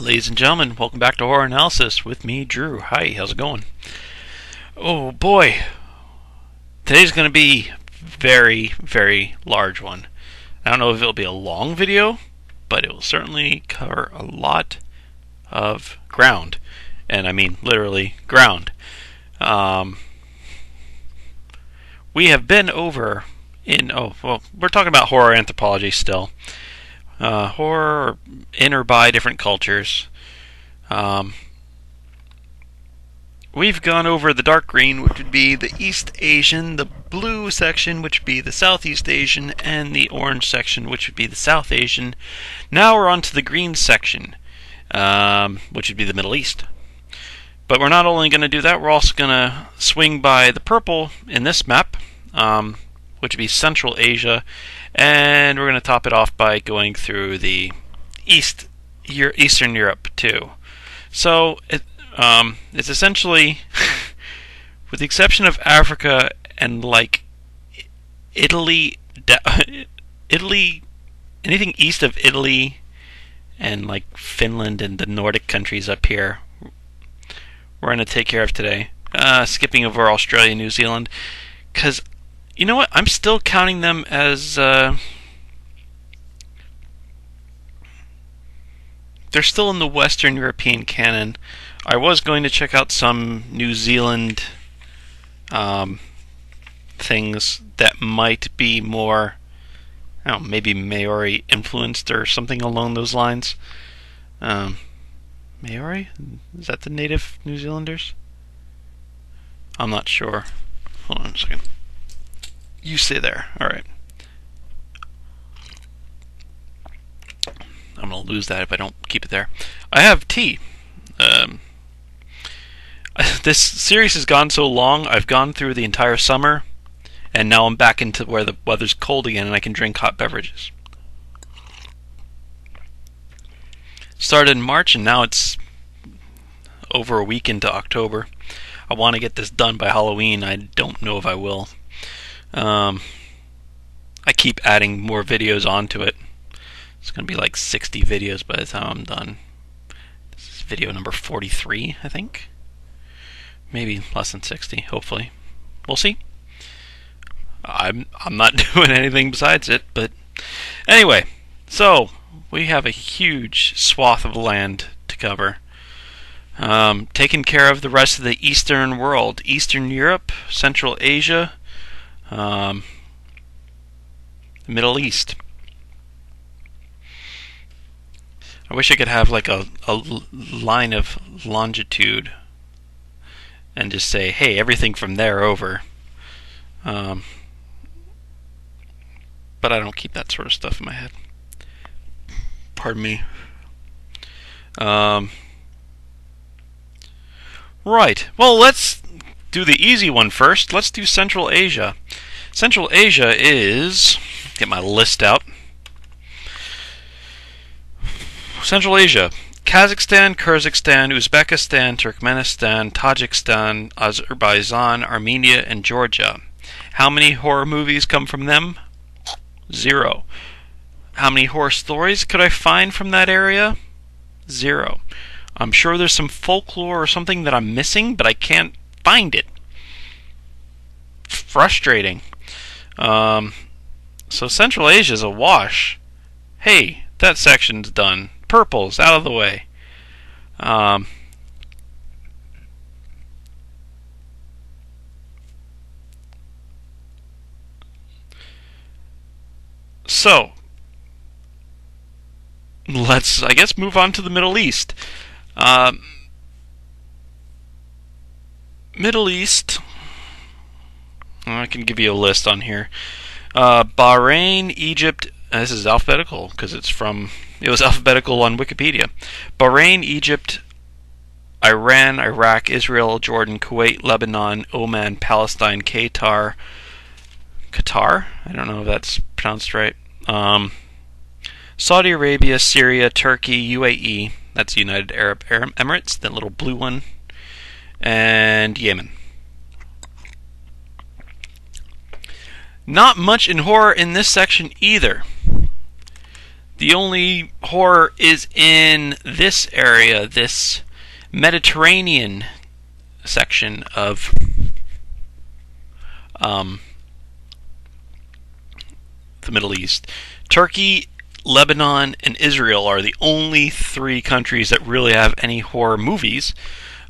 Ladies and gentlemen, welcome back to Horror Analysis with me, Drew. Hi, how's it going? Oh boy, today's going to be very large one. I don't know if it'll be a long video, but it will certainly cover a lot of ground, and I mean literally ground. We have been over in we're talking about horror anthropology still. Horror in or by different cultures. We've gone over the dark green, which would be the East Asian, the blue section, which would be the Southeast Asian, and the orange section, which would be the South Asian. Now we're on to the green section, which would be the Middle East. But we're not only going to do that, we're also going to swing by the purple in this map, which would be Central Asia, and we're going to top it off by going through the Eastern Europe too. So it's essentially, with the exception of Africa and like Italy, anything east of Italy and like Finland and the Nordic countries up here, we're going to take care of today. Skipping over Australia and New Zealand, because you know what? I'm still counting them as they're still in the Western European canon. I was going to check out some New Zealand things that might be more, I don't know, maybe Maori influenced or something along those lines. Maori? Is that the native New Zealanders? I'm not sure. Hold on a second. You stay there. Alright. I'm going to lose that if I don't keep it there. I have tea. This series has gone so long, I've gone through the entire summer, and now I'm back into where the weather's cold again and I can drink hot beverages. Started in March and now it's over a week into October. I want to get this done by Halloween. I don't know if I will. I keep adding more videos onto it. It's going to be like 60 videos by the time I'm done. This is video number 43, I think. Maybe less than 60, hopefully. We'll see. I'm not doing anything besides it, but anyway. So, we have a huge swath of land to cover. Taking care of the rest of the Eastern world. Eastern Europe, Central Asia, Middle East. I wish I could have like a line of longitude and just say, hey, everything from there over. But I don't keep that sort of stuff in my head. Pardon me. Right. Well, let's do the easy one first. Let's do Central Asia. Central Asia is... get my list out. Central Asia. Kazakhstan, Kyrgyzstan, Uzbekistan, Turkmenistan, Tajikistan, Azerbaijan, Armenia, and Georgia. How many horror movies come from them? 0. How many horror stories could I find from that area? 0. I'm sure there's some folklore or something that I'm missing, but I can't find it. Frustrating. So Central Asia is a wash. Hey, that section's done. Purple's out of the way. So, let's, I guess, move on to the Middle East. Middle East, I can give you a list on here. Bahrain, Egypt, this is alphabetical because it was alphabetical on Wikipedia. Bahrain, Egypt, Iran, Iraq, Israel, Jordan, Kuwait, Lebanon, Oman, Palestine, Qatar. Qatar? I don't know if that's pronounced right. Saudi Arabia, Syria, Turkey, UAE, that's United Arab Emirates, that little blue one, and Yemen. Not much in horror in this section either. The only horror is in this area, this Mediterranean section of the Middle East. Turkey, Lebanon, and Israel are the only three countries that really have any horror movies.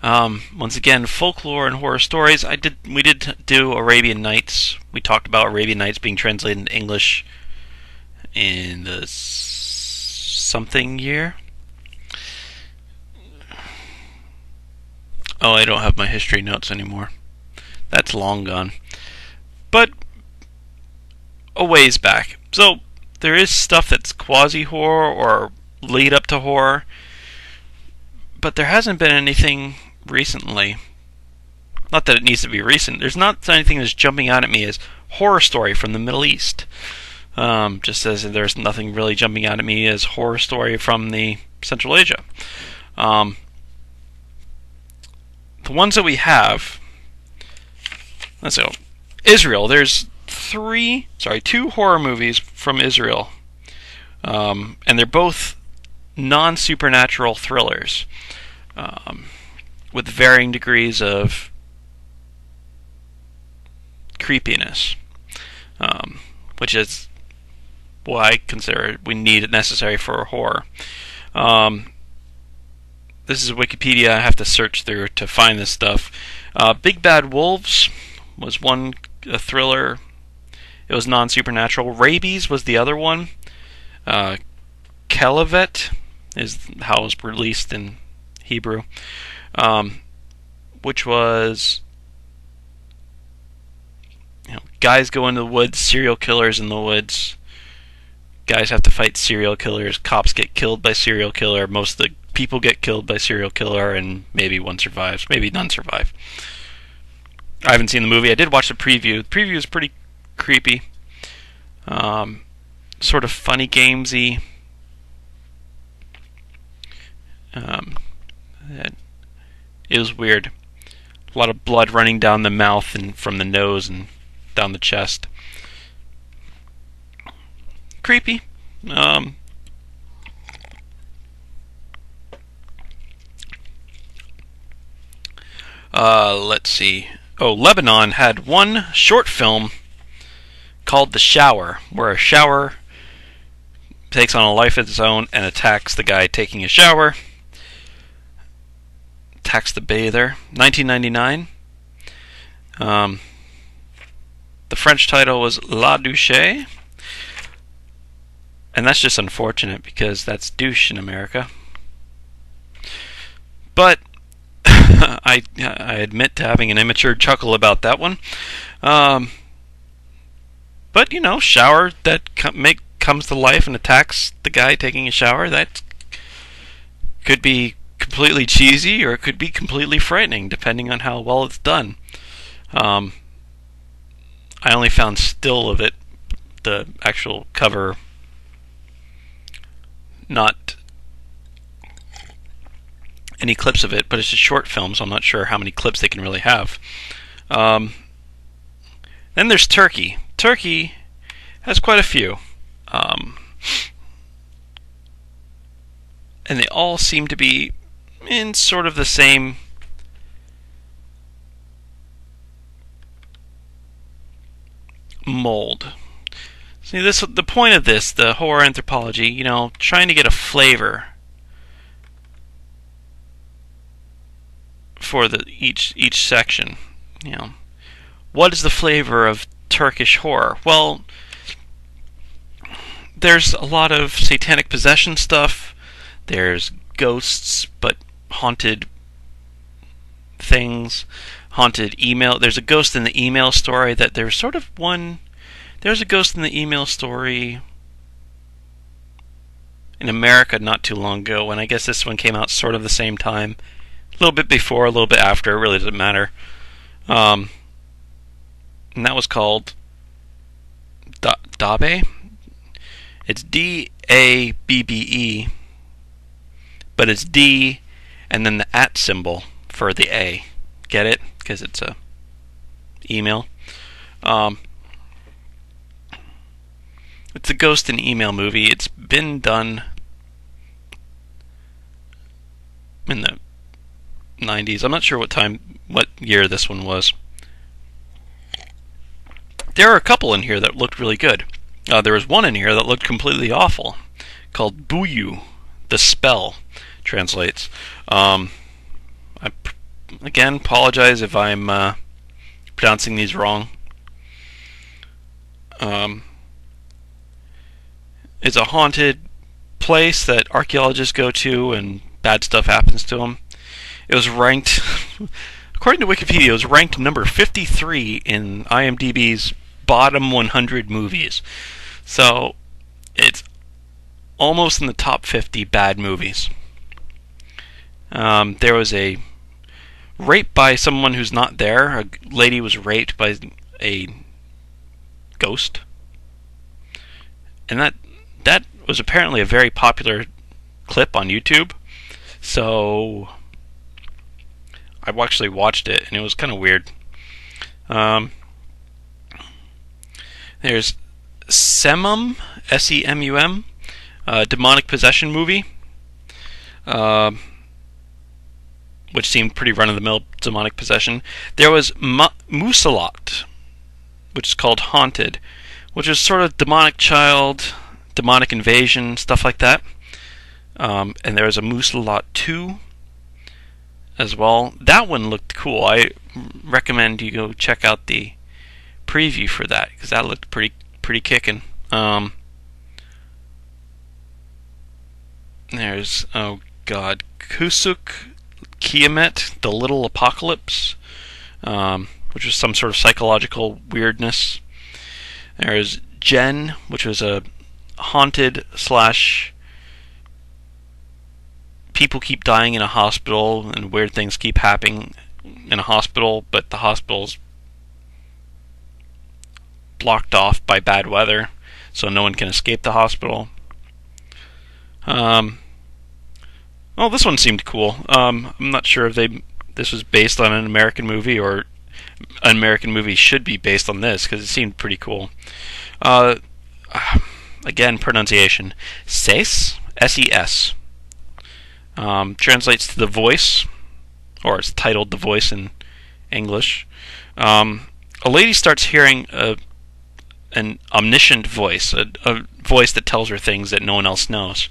Once again, folklore and horror stories. We did do Arabian Nights. We talked about Arabian Nights being translated into English in the something year. Oh, I don't have my history notes anymore. That's long gone. But a ways back. So there is stuff that's quasi-horror or lead up to horror, but there hasn't been anything recently. Not that it needs to be recent. There's not anything that's jumping out at me as horror story from the Middle East. Just as there's nothing really jumping out at me as horror story from the Central Asia. The ones that we have, let's go. Israel. There's two horror movies from Israel, and they're both non-supernatural thrillers, with varying degrees of creepiness, which is what I consider we need necessary for horror. This is Wikipedia. I have to search through to find this stuff. Big Bad Wolves was a thriller. It was non-supernatural. Rabies was the other one. Kelavet is how it was released in Hebrew, which was, guys go into the woods, serial killers in the woods. Guys have to fight serial killers. Cops get killed by serial killer. Most of the people get killed by serial killer, and maybe one survives. Maybe none survive. I haven't seen the movie. I did watch the preview. The preview is pretty creepy. Sort of funny gamesy. It was weird. A lot of blood running down the mouth and from the nose and down the chest. Creepy. Let's see. Oh, Lebanon had one short film called The Shower, where a shower takes on a life of its own and attacks the guy taking a shower. Attacks the bather. 1999. The French title was La Douche. And that's just unfortunate because that's douche in America. But I admit to having an immature chuckle about that one. But shower that comes to life and attacks the guy taking a shower, that could be completely cheesy or it could be completely frightening, depending on how well it's done. I only found still of it, the actual cover, not any clips of it, but it's a short film, so I'm not sure how many clips they can really have. Then there's Turkey. Turkey has quite a few. And they all seem to be in sort of the same mold. See, the point of this, the horror anthropology, trying to get a flavor for each section. What is the flavor of Turkish horror? Well, there's a lot of satanic possession stuff. There's ghosts, but haunted things, haunted email. There's a ghost in the email story that there's sort of one. There's a ghost in the email story in America not too long ago, and I guess this one came out sort of the same time. A little bit before, a little bit after, it really doesn't matter. And that was called Dabe. It's D-A-B-B-E, but it's D and then the @ symbol for the A. Get it? Because it's a email. It's a ghost and email movie. It's been done in the 90s. I'm not sure what year this one was. There are a couple in here that looked really good. There was one in here that looked completely awful, called Buyu, the spell, translates. I again apologize if I'm pronouncing these wrong. It's a haunted place that archaeologists go to, and bad stuff happens to them. It was ranked, according to Wikipedia, it was ranked number 53 in IMDb's bottom 100 movies. So it's almost in the top 50 bad movies. There was a rape by someone who's not there. A lady was raped by a ghost. And that was apparently a very popular clip on YouTube. So I actually watched it, and it was kind of weird. There's Semum, S-E-M-U-M, demonic possession movie, which seemed pretty run-of-the-mill demonic possession. There was Musalot, which is called Haunted, which is sort of demonic child, demonic invasion, stuff like that. And there was a Musalot 2 as well. That one looked cool. I recommend you go check out the preview for that, because that looked pretty kickin'. There's, oh god, Kusuk Kiamet, The Little Apocalypse, which was some sort of psychological weirdness. There's Jen, which was a haunted / people keep dying in a hospital and weird things keep happening in a hospital, but the hospital's blocked off by bad weather, so no one can escape the hospital. Oh, this one seemed cool. I'm not sure if this was based on an American movie, or an American movie should be based on this, because it seemed pretty cool. Again, pronunciation. Ses, S-E-S. Translates to The Voice, or it's titled The Voice in English. A lady starts hearing an omniscient voice, a voice that tells her things that no one else knows.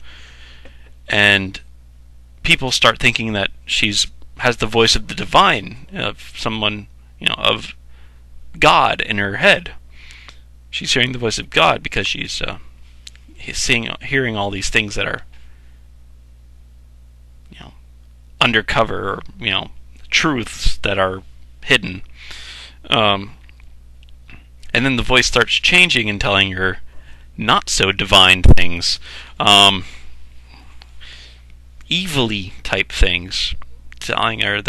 And people start thinking that has the voice of the divine, of someone, of God in her head. She's hearing the voice of God because she's hearing all these things that are, undercover, or truths that are hidden. And then the voice starts changing and telling her not so divine things, evilly type things, telling her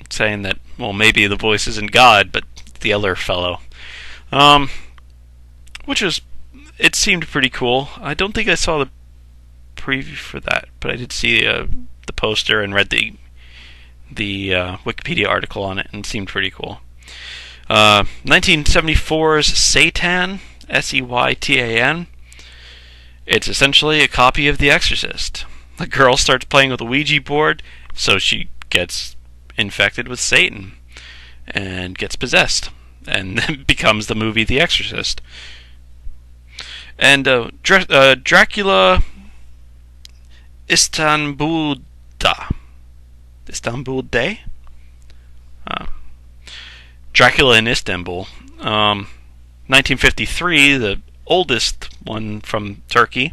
saying that, well, maybe the voice isn't God, but the other fellow. It seemed pretty cool. I don't think I saw the preview for that, but I did see the poster and read the Wikipedia article on it, and it seemed pretty cool. 1974's Satan, S-E-Y-T-A-N. It's essentially a copy of The Exorcist. The girl starts playing with a Ouija board, so she gets infected with Satan and gets possessed, and then becomes the movie The Exorcist. And Dracula Istanbul Day? Dracula in Istanbul. 1953, the oldest one from Turkey.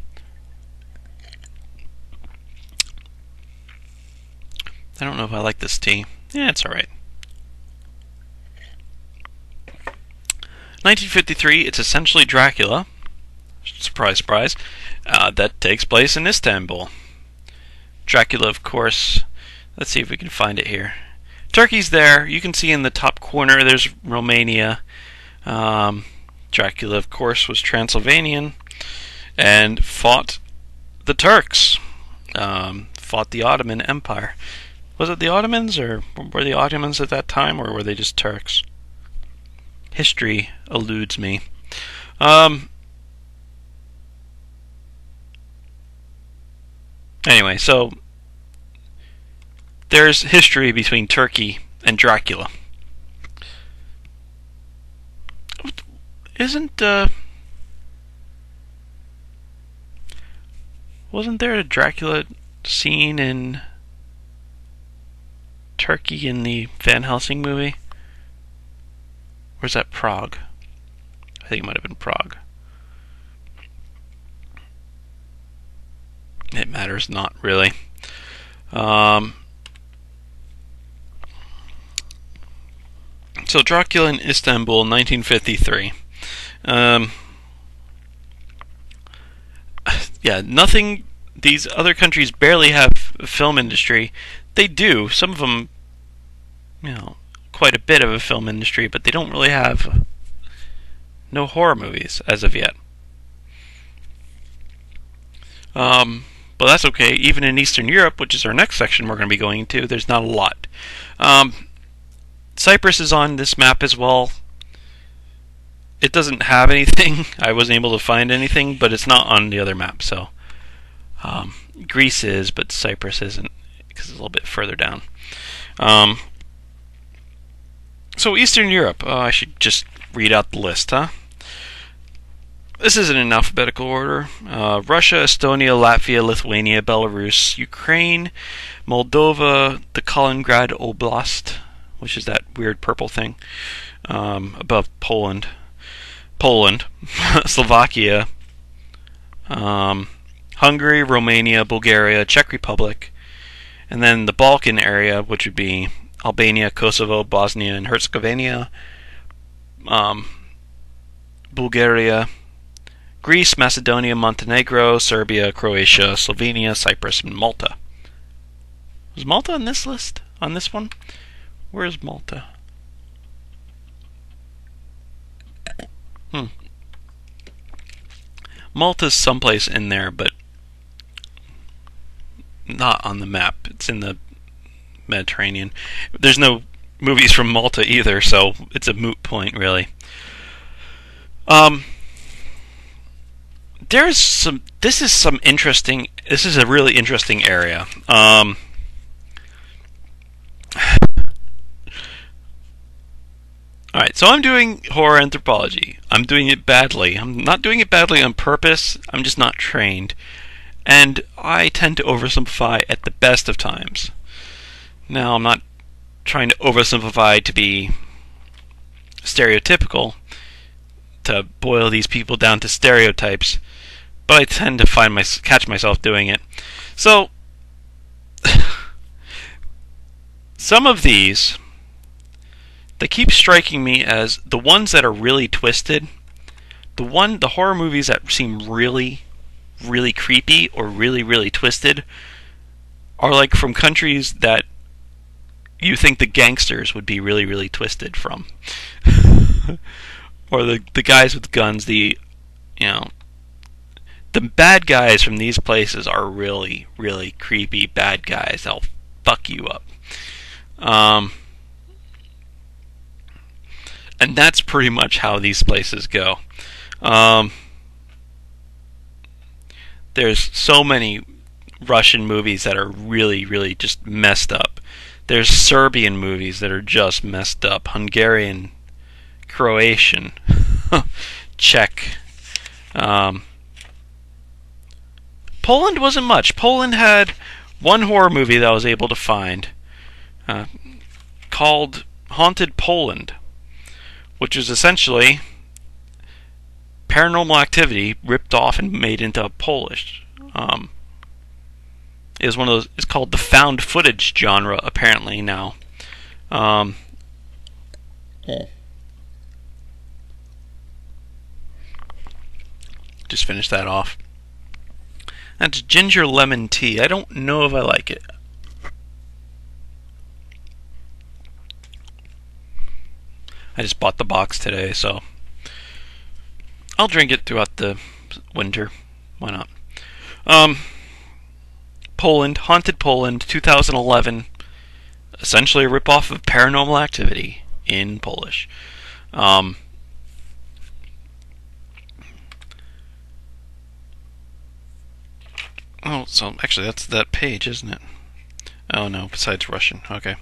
I don't know if I like this tea. Yeah, it's alright. 1953, it's essentially Dracula. Surprise, surprise. That takes place in Istanbul. Dracula, of course. Let's see if we can find it here. Turkey's there. You can see in the top corner there's Romania. Dracula, of course, was Transylvanian and fought the Turks. Fought the Ottoman Empire. Was it the Ottomans, or were the Ottomans at that time, or were they just Turks? History eludes me. Anyway, so there's history between Turkey and Dracula. Isn't wasn't there a Dracula scene in Turkey in the Van Helsing movie? Or is that Prague? I think it might have been Prague. It matters not really. So Dracula in Istanbul, 1953. Yeah, nothing. These other countries barely have a film industry. They do. Some of them, quite a bit of a film industry, but they don't really have no horror movies as of yet. But that's okay. Even in Eastern Europe, which is our next section we're going to be going to, there's not a lot. Cyprus is on this map as well. It doesn't have anything. I wasn't able to find anything, but it's not on the other map. So Greece is, but Cyprus isn't, because it's a little bit further down. So Eastern Europe. I should just read out the list, huh? This isn't in alphabetical order. Russia, Estonia, Latvia, Lithuania, Belarus, Ukraine, Moldova, the Kaliningrad Oblast, which is that weird purple thing, above Poland, Slovakia, Hungary, Romania, Bulgaria, Czech Republic, and then the Balkan area, which would be Albania, Kosovo, Bosnia and Herzegovina, Bulgaria, Greece, Macedonia, Montenegro, Serbia, Croatia, Slovenia, Cyprus, and Malta. Was Malta on this list? On this one? Where is Malta? Malta's someplace in there, but not on the map. It's in the Mediterranean. There's no movies from Malta either, so it's a moot point, really. This is a really interesting area. Alright, so I'm doing horror anthropology. I'm doing it badly. I'm not doing it badly on purpose. I'm just not trained. And I tend to oversimplify at the best of times. Now, I'm not trying to oversimplify to be stereotypical, to boil these people down to stereotypes, but I tend to catch myself doing it. So, some of these, they keep striking me as the ones that are really twisted. The horror movies that seem really, really creepy or really, really twisted are like from countries that you think the gangsters would be really, really twisted from. Or the guys with guns, the bad guys from these places are really, really creepy bad guys. They'll fuck you up. And that's pretty much how these places go. There's so many Russian movies that are really, really just messed up. There's Serbian movies that are just messed up. Hungarian, Croatian, Czech. Poland wasn't much. Poland had one horror movie that I was able to find called Haunted Poland, which is essentially Paranormal Activity ripped off and made into Polish. It was one of those. It's called the found footage genre apparently now. Just finish that off. That's ginger lemon tea. I don't know if I like it. I just bought the box today, so I'll drink it throughout the winter. Why not? Poland, Haunted Poland, 2011. Essentially a ripoff of Paranormal Activity in Polish. Well, so actually that's that page, isn't it? Oh no, besides Russian. Okay.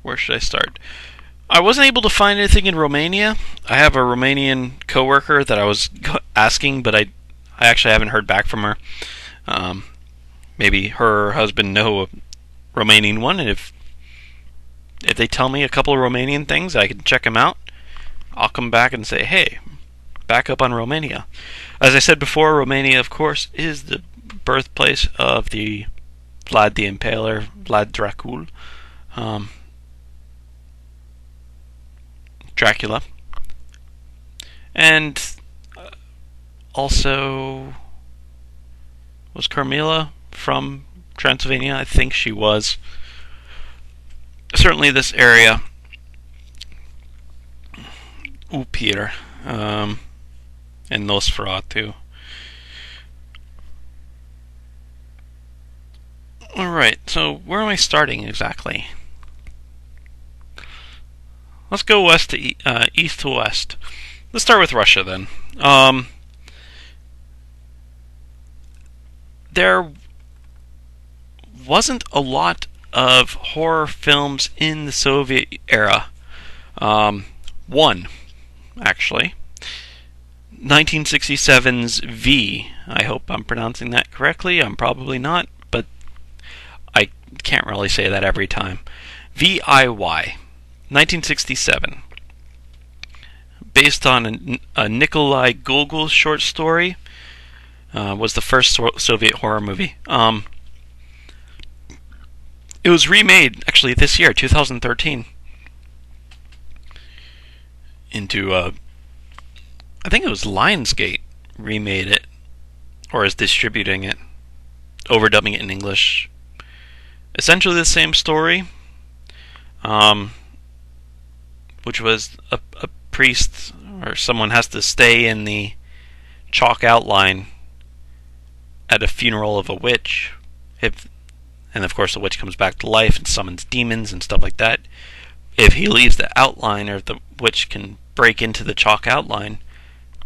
Where should I start? I wasn't able to find anything in Romania. I have a Romanian coworker that I was asking, but I actually haven't heard back from her. Maybe her husband know a Romanian one, and if they tell me a couple of Romanian things, I can check them out. I'll come back and say, hey, back up on Romania. As I said before, Romania, of course, is the birthplace of the Vlad the Impaler, Vlad Dracul, Dracula, and also was Carmilla from Transylvania? I think she was. Certainly this area. Upir, and Nosferatu. Alright, so where am I starting exactly? Let's go west to east to west. Let's start with Russia then. There wasn't a lot of horror films in the Soviet era. One, actually. 1967's V. I hope I'm pronouncing that correctly. I'm probably not, but I can't really say that every time. VIY. 1967. Based on a Nikolai Gogol short story. Was the first Soviet horror movie. It was remade, actually, this year, 2013. Into, I think it was Lionsgate remade it, or is distributing it, overdubbing it in English. Essentially the same story, which was a priest, or someone has to stay in the chalk outline at a funeral of a witch, and of course the witch comes back to life and summons demons and stuff like that. If he leaves the outline, or the witch can break into the chalk outline,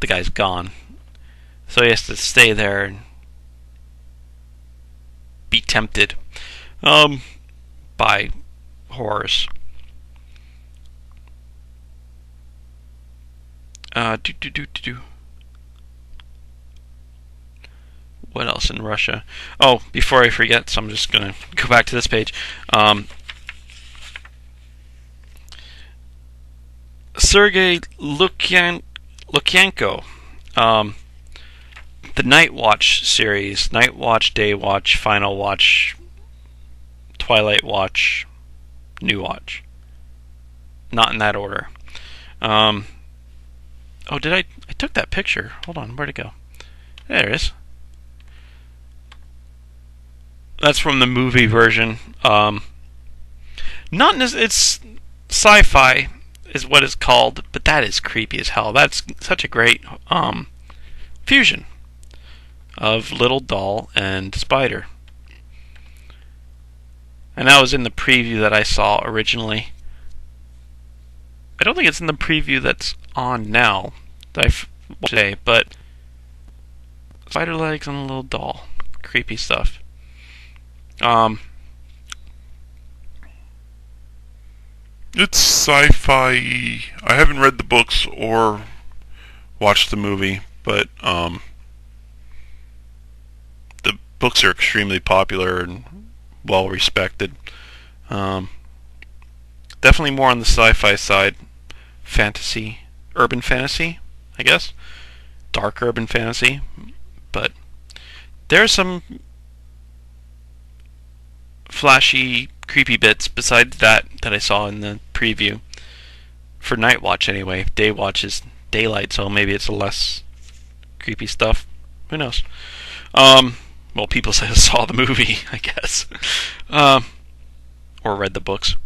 the guy's gone. So he has to stay there and be tempted by horrors. What else in Russia? Oh, before I forget, so I'm just going to go back to this page. Sergei Lukyanko, the Night Watch series, Night Watch, Day Watch, Final Watch, Twilight Watch, New Watch. Not in that order. Oh, did I took that picture. Hold on, where'd it go? There it is. That's from the movie version. It's sci-fi is what it's called, but that is creepy as hell. That's such a great fusion of little doll and spider. And that was in the preview that I saw originally. I don't think it's in the preview that's on now that I've watched today, but spider legs and a little doll. Creepy stuff. It's sci-fi. I haven't read the books or watched the movie, but the books are extremely popular and well respected. Definitely more on the sci-fi side. Fantasy, urban fantasy, I guess. Dark urban fantasy. But there's some flashy, creepy bits besides that I saw in the preview. For Night Watch, anyway. Day Watch is daylight, so maybe it's less creepy stuff. Who knows? Well, people saw the movie, I guess. Or read the books.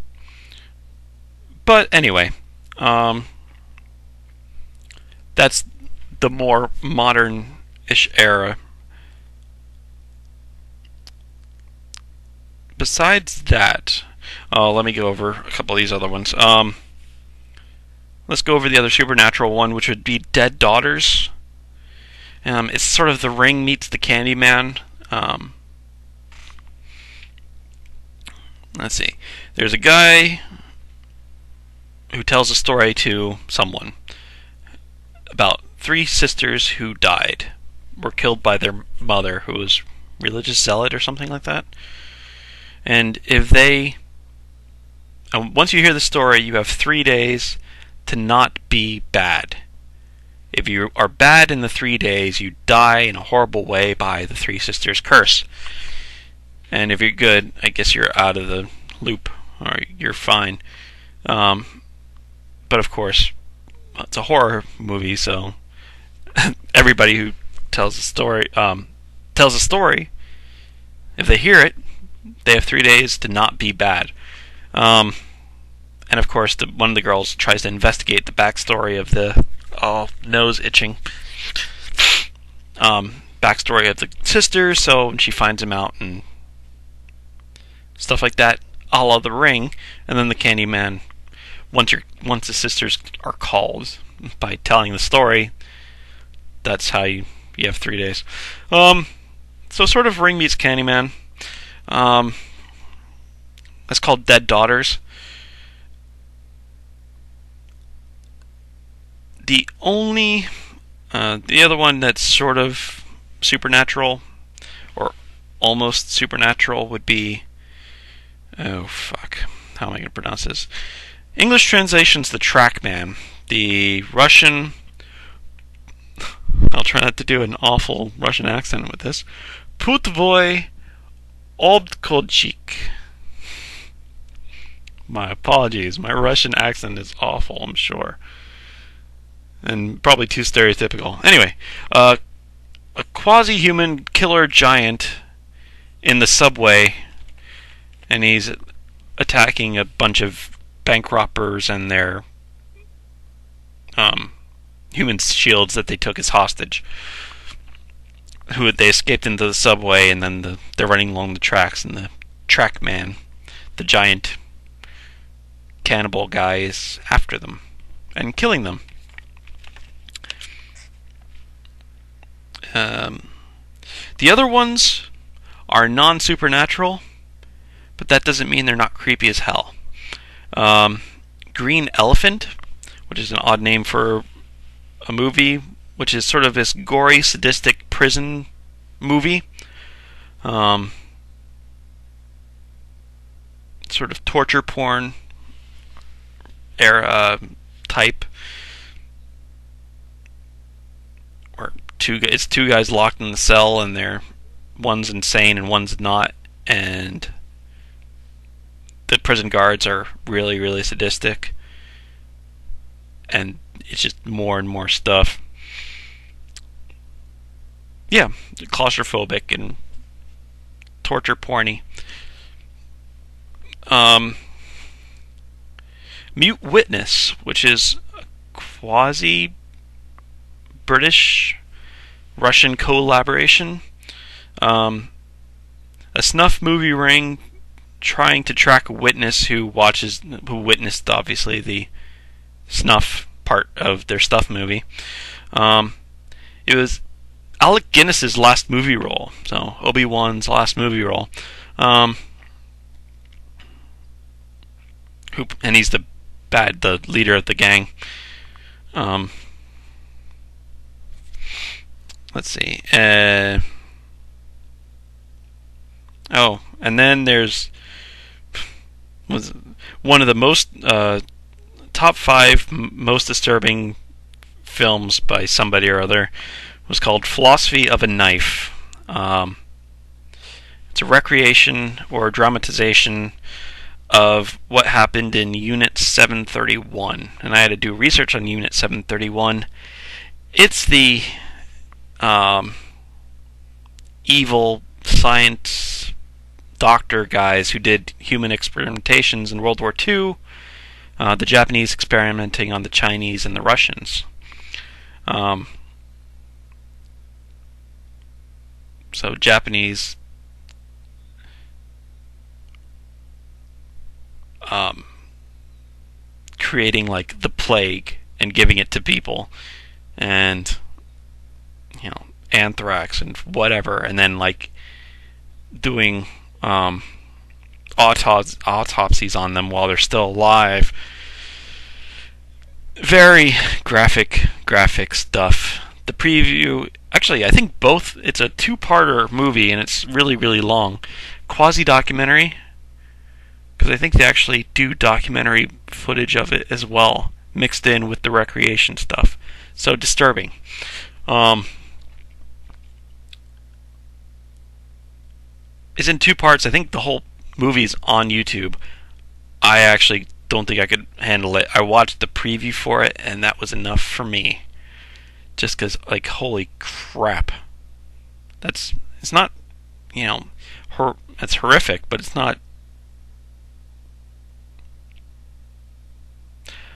But anyway, that's the more modern-ish era. Besides that, let me go over a couple of these other ones. Let's go over the other supernatural one, which would be Dead Daughters. It's sort of The Ring meets the Candyman. Let's see. There's a guy who tells a story to someone about 3 sisters who died, were killed by their mother, who was religious zealot or something like that. And once you hear the story, you have 3 days to not be bad. If you are bad in the 3 days, you die in a horrible way by the 3 sisters' curse. And if you're good, I guess you're out of the loop, or you're fine. But of course, it's a horror movie, so everybody who tells a story, if they hear it, they have 3 days to not be bad. And of course, one of the girls tries to investigate the backstory of the nose itching backstory of the sisters. So she finds them out and stuff like that, a la The Ring. And then the Candyman, once the sisters are called by telling the story, that's how you have 3 days. So sort of Ring meets Candyman. That's called Dead Daughters. The other one that's sort of supernatural, or almost supernatural, would be, how am I going to pronounce this? English translation's The Trackman. The Russian, I'll try not to do an awful Russian accent with this, Putvoy Obdkodchik. My apologies, my Russian accent is awful, I'm sure. And probably too stereotypical. Anyway, a quasi-human killer giant in the subway, and he's attacking a bunch of bank robbers and their human shields that they took as hostage. They escaped into the subway, and then they're running along the tracks, and the track man, the giant cannibal guy, is after them and killing them. The other ones are non-supernatural, but that doesn't mean they're not creepy as hell. Green Elephant, which is an odd name for a movie, which is sort of this gory, sadistic prison movie. Sort of torture porn era type. It's 2 guys locked in the cell, and one's insane and one's not, and the prison guards are really, really sadistic, and it's just more and more stuff. Yeah, claustrophobic and torture porny. Mute Witness, which is a quasi-British Russian collaboration. A snuff movie ring trying to track a witness who witnessed, obviously, the snuff part of their stuff movie. It was Alec Guinness's last movie role, so Obi-Wan's last movie role. And he's the leader of the gang. Let's see. And then there's one of the most top 5 most disturbing films by somebody or other was called Philosophy of a Knife. It's a recreation or dramatization of what happened in Unit 731, and I had to do research on Unit 731. It's the evil science doctor guys who did human experimentations in World War II, the Japanese experimenting on the Chinese and the Russians. So Japanese creating like the plague and giving it to people, and anthrax and whatever, and then like doing autopsies on them while they're still alive. Very graphic stuff. The preview, actually, I think both. It's a two-parter movie, and it's really long. Quasi-documentary, because I think they actually do documentary footage of it as well, mixed in with the recreation stuff. So disturbing. It's in two parts. I think the whole movie's on YouTube. I actually don't think I could handle it. I watched the preview for it, and that was enough for me. Just because, like, holy crap. It's not, it's horrific, but it's not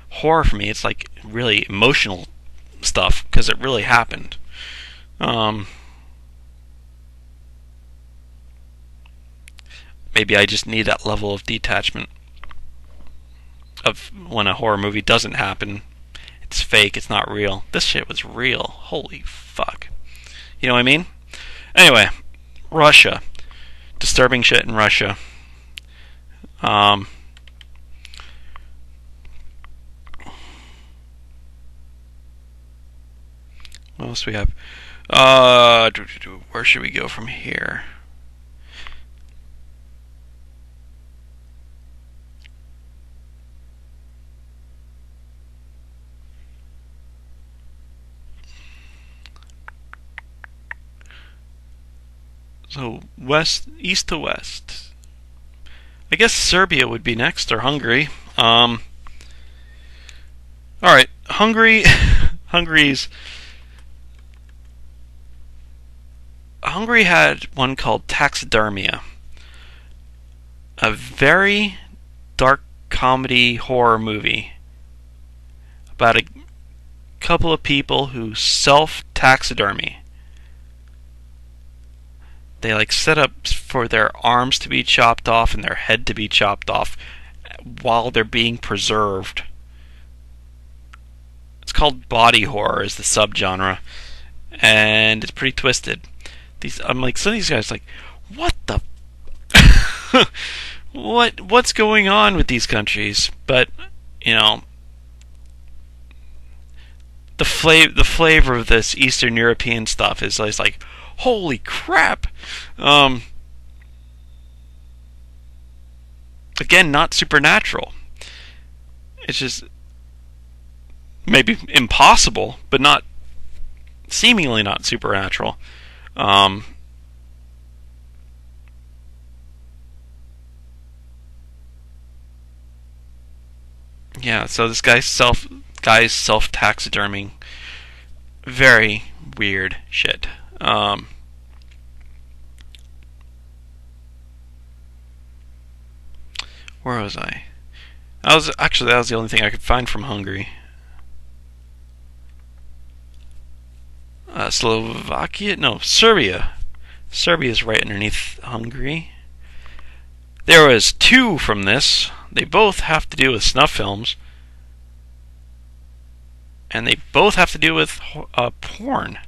horror for me. It's like really emotional stuff, because it really happened. Maybe I just need that level of detachment of when a horror movie doesn't happen. It's fake, it's not real. This shit was real. Holy fuck. You know what I mean? Anyway, Russia. Disturbing shit in Russia. What else do we have? Where should we go from here? So east to west. I guess Serbia would be next, or Hungary. All right, Hungary. Hungary had one called Taxidermia, a very dark comedy horror movie about a couple of people who self-taxidermy. They like set up for their arms to be chopped off and their head to be chopped off while they're being preserved. It's called body horror is the subgenre, and it's pretty twisted. I'm like, some of these guys like, what the what's going on with these countries? But the flavor of this Eastern European stuff is like, holy crap. Again, not supernatural. It's just maybe impossible, but not seemingly not supernatural. Yeah, so this guy's self-taxiderming. Very weird shit. Where was I? That was the only thing I could find from Hungary. Slovakia? No, Serbia. Serbia's right underneath Hungary. There was two from this. They both have to do with snuff films. And they both have to do with porn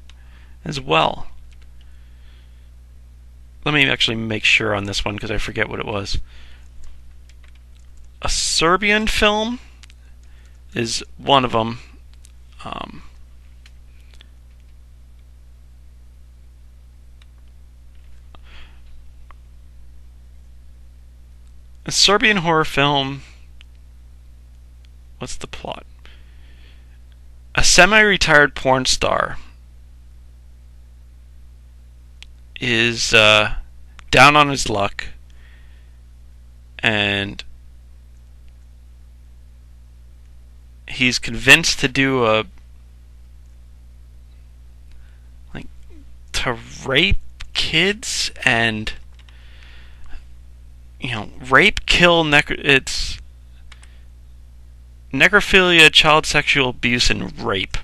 as well. Let me actually make sure on this one because I forget what it was. A Serbian film is one of them. A Serbian horror film. What's the plot? A semi-retired porn star is down on his luck, and he's convinced to do to rape kids and rape, kill, it's necrophilia, child sexual abuse, and rape.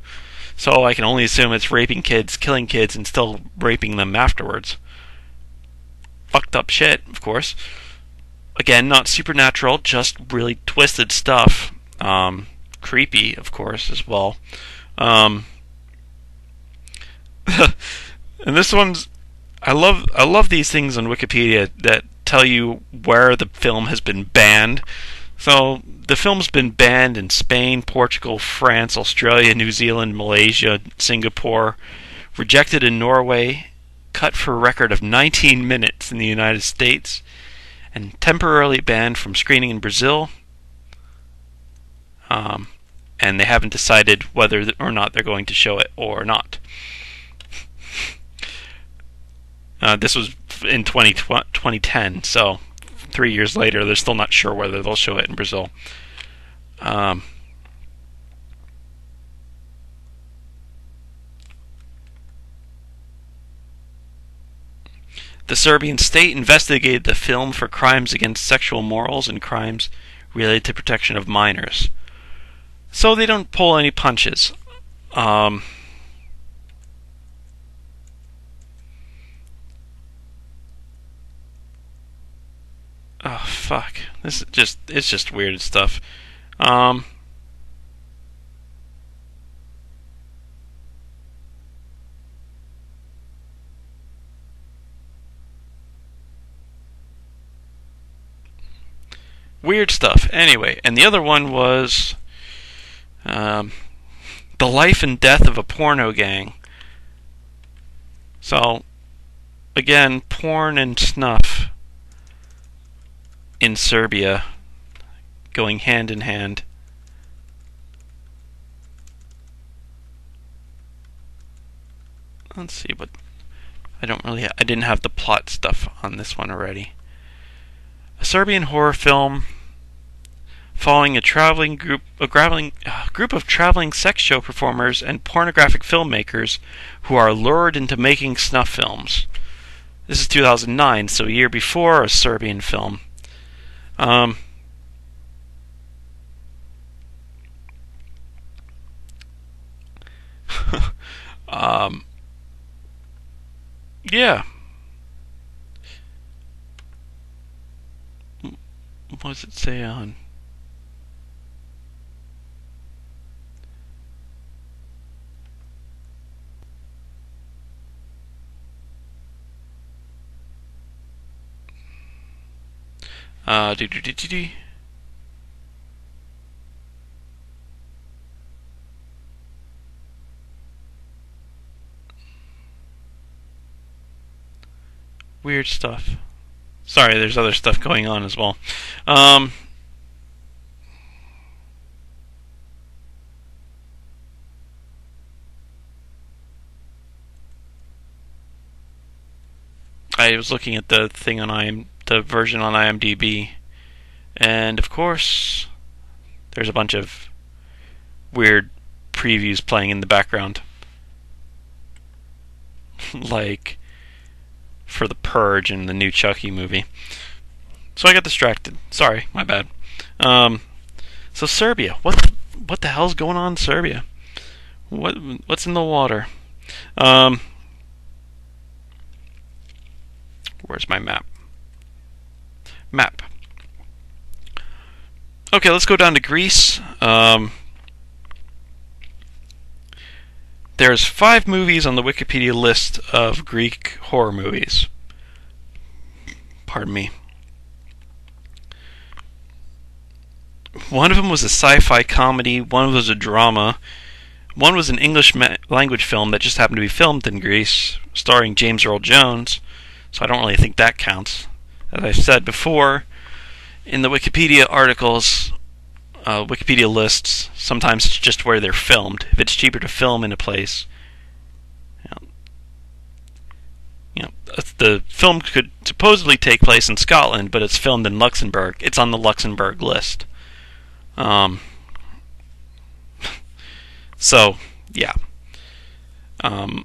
So I can only assume it's raping kids, killing kids, and still raping them afterwards. Fucked up shit, of course. Again, not supernatural, just really twisted stuff. Creepy, of course, as well. And this one's I love these things on Wikipedia that tell you where the film has been banned. So the film's been banned in Spain, Portugal, France, Australia, New Zealand, Malaysia, Singapore, rejected in Norway, cut for a record of 19 minutes in the United States, and temporarily banned from screening in Brazil. And they haven't decided whether or not they're going to show it or not. This was in 2010, so 3 years later, they're still not sure whether they'll show it in Brazil. The Serbian state investigated the film for crimes against sexual morals and crimes related to protection of minors. So they don't pull any punches. Oh fuck! It's just weird stuff. Weird stuff. Anyway, and the other one was the life and death of a porno gang. So again, porn and snuff in Serbia going hand in hand. Let's see what I didn't have the plot stuff on this one already. A Serbian horror film following a group of traveling sex show performers and pornographic filmmakers who are lured into making snuff films. This is 2009, so a year before a Serbian film. Yeah. What does it say on? Do do do do do. Weird stuff. Sorry, there's other stuff going on as well. I was looking at the thing on the version on IMDb, and of course, there's a bunch of weird previews playing in the background, like for The Purge and the new Chucky movie. So I got distracted. Sorry, my bad. So Serbia, what the hell's going on in Serbia? What's in the water? Where's my map? Map. Okay, let's go down to Greece. There's 5 movies on the Wikipedia list of Greek horror movies. Pardon me. One of them was a sci-fi comedy, one was a drama, one was an English language film that just happened to be filmed in Greece, starring James Earl Jones, so I don't really think that counts. As I've said before, in the Wikipedia articles, Wikipedia lists, sometimes it's just where they're filmed. If it's cheaper to film in a place, the film could supposedly take place in Scotland, but it's filmed in Luxembourg. It's on the Luxembourg list. So, yeah. The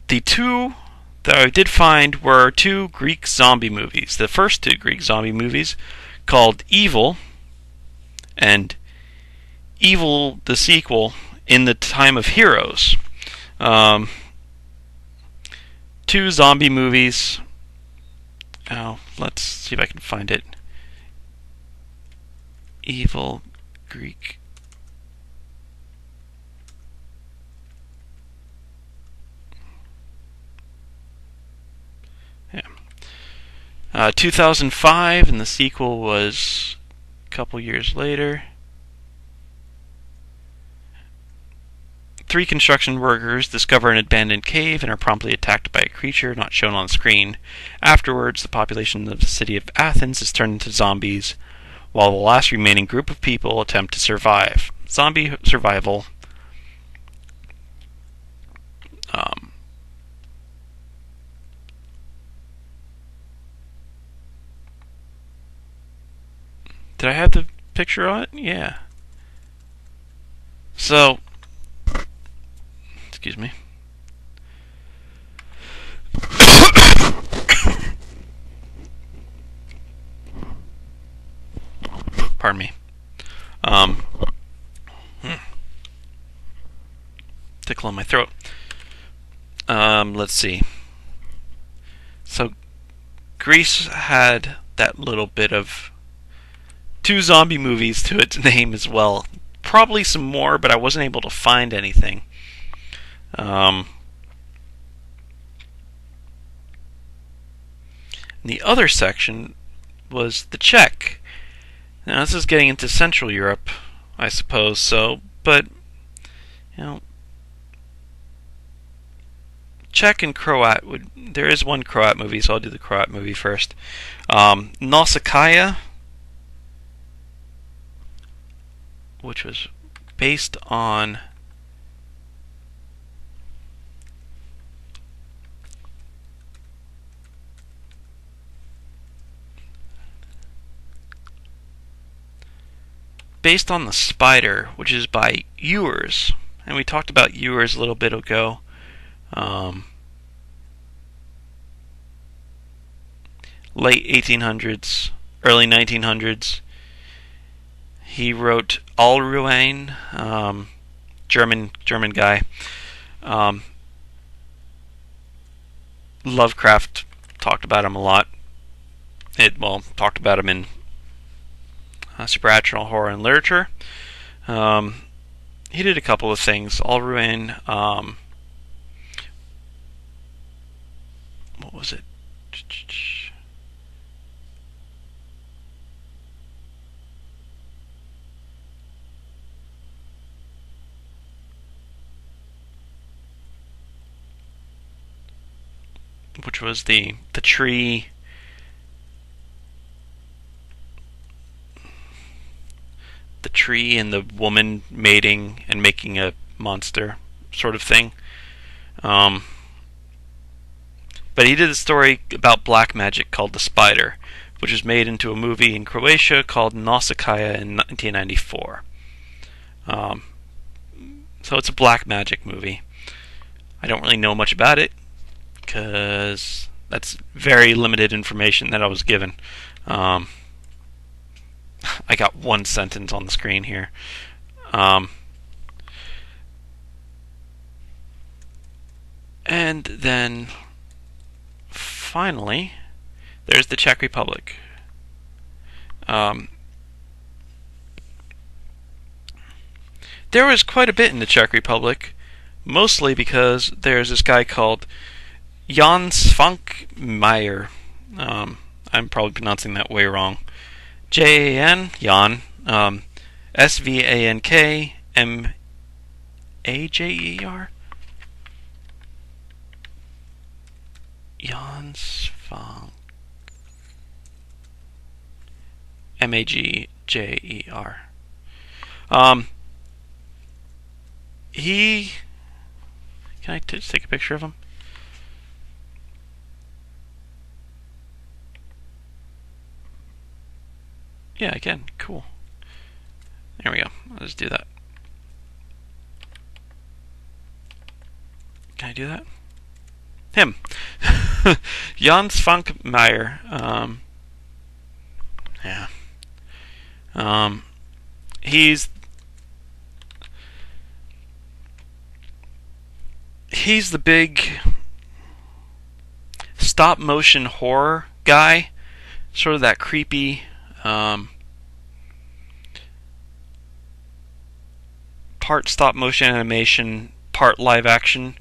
2 that I did find were 2 Greek zombie movies. The first 2 Greek zombie movies, called Evil, and Evil, the sequel, In the Time of Heroes. 2 zombie movies. Oh, let's see if I can find it. Evil, Greek. 2005, and the sequel was a couple years later. 3 construction workers discover an abandoned cave and are promptly attacked by a creature not shown on screen. Afterwards, the population of the city of Athens is turned into zombies, while the last remaining group of people attempt to survive. Zombie survival. Did I have the picture on it? Yeah. So, excuse me. Pardon me. Tickle in my throat. Let's see. So, Greece had that little bit of 2 zombie movies to its name as well. Probably some more, but I wasn't able to find anything. The other section was the Czech. Now this is getting into Central Europe, I suppose. So, but Czech and Croat would. There is one Croat movie, so I'll do the Croat movie first. Nausicaa, which was based on The Spider, which is by Ewers, and we talked about Ewers a little bit ago. Late 1800s, early 1900s. He wrote Allruine, German guy. Lovecraft talked about him a lot. Talked about him in supernatural horror and literature. He did a couple of things. Allruine, what was it? Which was the tree. The tree and the woman mating and making a monster sort of thing. But he did a story about black magic called The Spider, which was made into a movie in Croatia called Nausicaa in 1994. So it's a black magic movie. I don't really know much about it, because that's very limited information that I was given. I got one sentence on the screen here. And then finally, there's the Czech Republic. There was quite a bit in the Czech Republic, mostly because there's this guy called Jan Svankmajer. I'm probably pronouncing that way wrong. Jan, Svankmajer. Jan Svank. Magjer. Can I just take a picture of him? Yeah, I can. Cool. There we go. Let's do that. Can I do that? Him. Jan Svankmajer. Yeah. He's the big stop motion horror guy. Sort of that creepy part stop motion animation, part live action.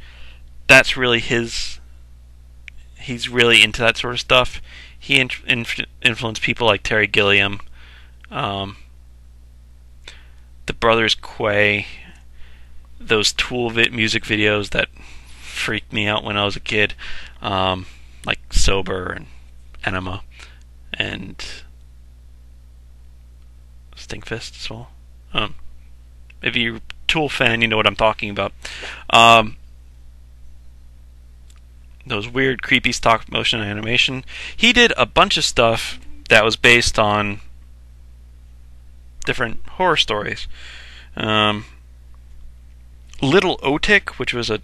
That's really his. He's really into that sort of stuff. he influenced people like Terry Gilliam, um, the Brothers Quay, those Tool music videos that freaked me out when I was a kid, like Sober and Enema and Stinkfist as well. If you're a Tool fan, you know what I'm talking about. Those weird, creepy stop motion animation. He did a bunch of stuff that was based on different horror stories. Little Otik, which was a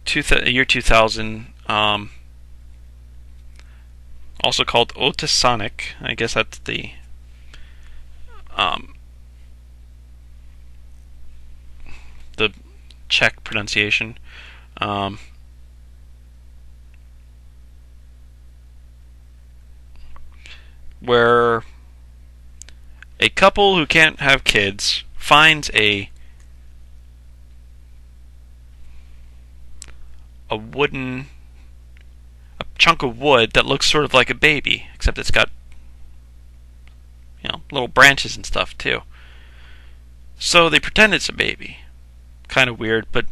year 2000, also called Otisonic. I guess that's the Czech pronunciation. Where a couple who can't have kids finds a chunk of wood that looks sort of like a baby, except it's got, little branches and stuff too. So they pretend it's a baby. Kind of weird, but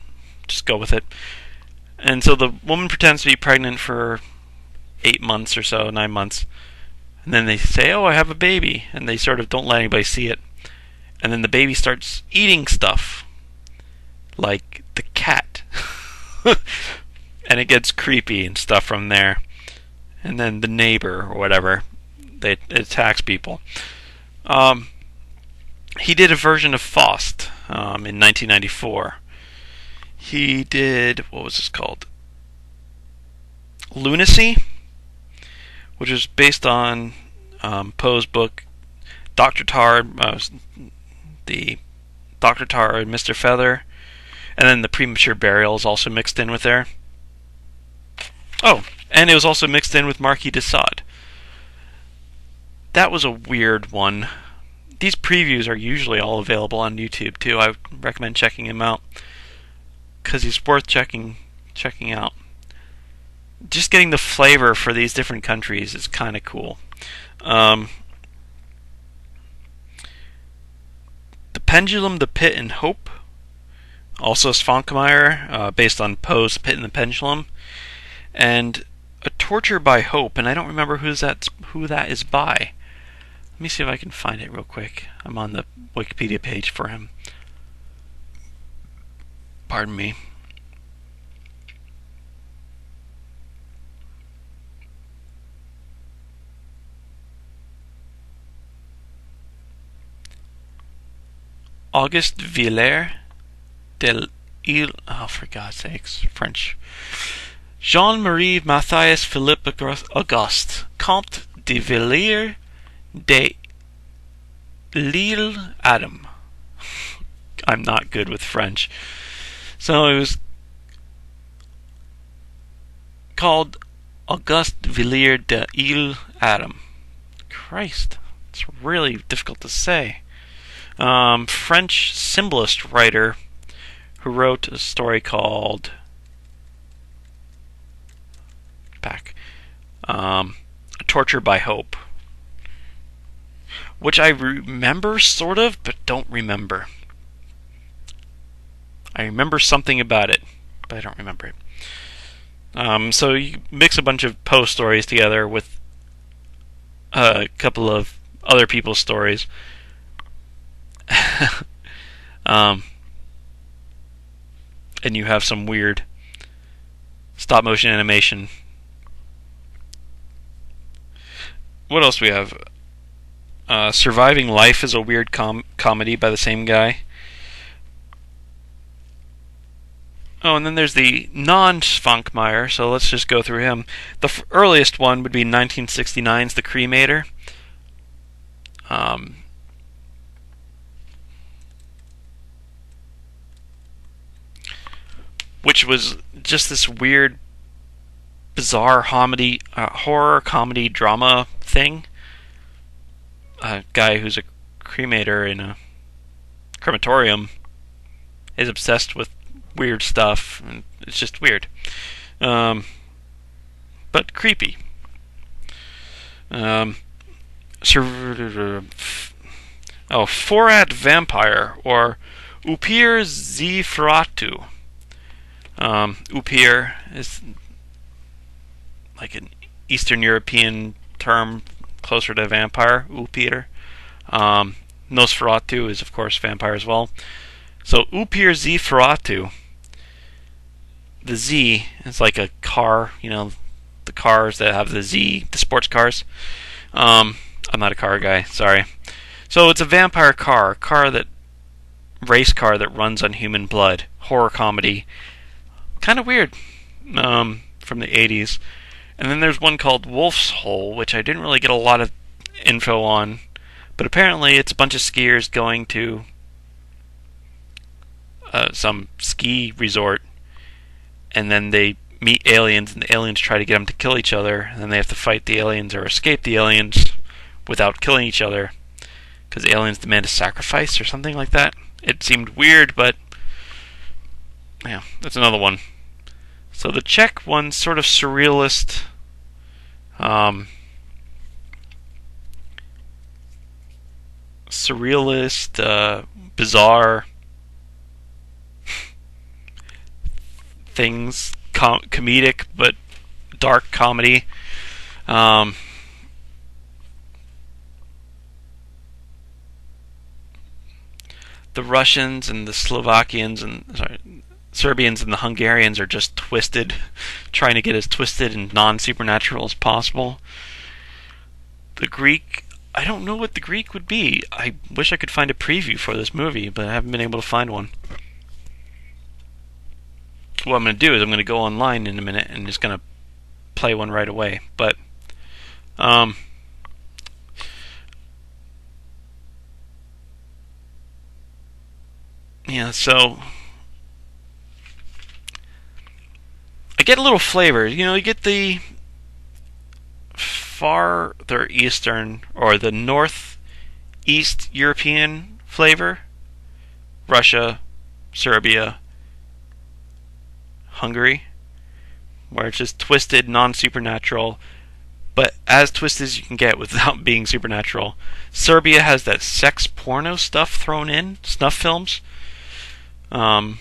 just go with it. And so the woman pretends to be pregnant for 8 months or so, 9 months. And then they say, "Oh, I have a baby." And they sort of don't let anybody see it. And then the baby starts eating stuff. Like the cat. And it gets creepy and stuff from there. And then the neighbor or whatever, it attacks people. He did a version of Faust in 1994. He did, what was this called? Lunacy, which was based on Poe's book Dr. Tar, the Dr. Tar and Mr. Feather, and then the Premature Burial is also mixed in with there. Oh, and it was also mixed in with Marquis de Sade. That was a weird one. These previews are usually all available on YouTube too. I recommend checking him out because he's worth checking out. Just getting the flavor for these different countries is kind of cool. The Pendulum, the Pit, and Hope. Also Svankmajer, based on Poe's Pit and the Pendulum. And A Torture by Hope, and I don't remember who that is by. Let me see if I can find it real quick. I'm on the Wikipedia page for him. Pardon me. Auguste Villers de l'Isle. Oh, for God's sakes, French. Jean-Marie Matthias Philippe Auguste, Comte de Villers de l'Isle Adam. I'm not good with French. So it was called Auguste Villers de l'Isle Adam. Christ, it's really difficult to say. French symbolist writer who wrote a story called Torture by Hope, which I remember sort of, but don't remember. I remember something about it, but I don't remember it. So you mix a bunch of Poe stories together with a couple of other people's stories. And you have some weird stop motion animation. What else do we have? Surviving Life is a weird comedy by the same guy. Oh, and then there's the non-Svankmajer, so let's just go through him. The earliest one would be 1969's The Cremator. Which was just this weird, bizarre horror comedy drama thing. A guy who's a cremator in a crematorium is obsessed with weird stuff, and it's just weird. but creepy. Um, Forat vampire, or Upir Zifratu. Upir is like an Eastern European term closer to vampire, Upir. Nosferatu is, of course, vampire as well. So Upir Zifratu, the Z is like a car, the cars that have the Z, the sports cars. I'm not a car guy, sorry. So it's a vampire car, race car that runs on human blood, horror comedy, kind of weird, from the 80s. And then there's one called Wolf's Hole, which I didn't really get a lot of info on, but apparently it's a bunch of skiers going to some ski resort, and then they meet aliens, and the aliens try to get them to kill each other, and then they have to fight the aliens or escape the aliens without killing each other, because aliens demand a sacrifice or something like that. It seemed weird, but yeah, that's another one. So the Czech one's sort of surrealist, bizarre things, comedic but dark comedy. The Russians and the Slovakians and Serbians and the Hungarians are just twisted, trying to get as twisted and non-supernatural as possible. The Greek, I don't know what the Greek would be. I wish I could find a preview for this movie, but I haven't been able to find one. What I'm going to do is I'm going to go online in a minute and just going to play one right away. But yeah, so I get a little flavor. You get the farther eastern or the northeast European flavor. Russia, Serbia, Hungary, where it's just twisted, non-supernatural, but as twisted as you can get without being supernatural. Serbia has that sex porno stuff thrown in, snuff films. Well,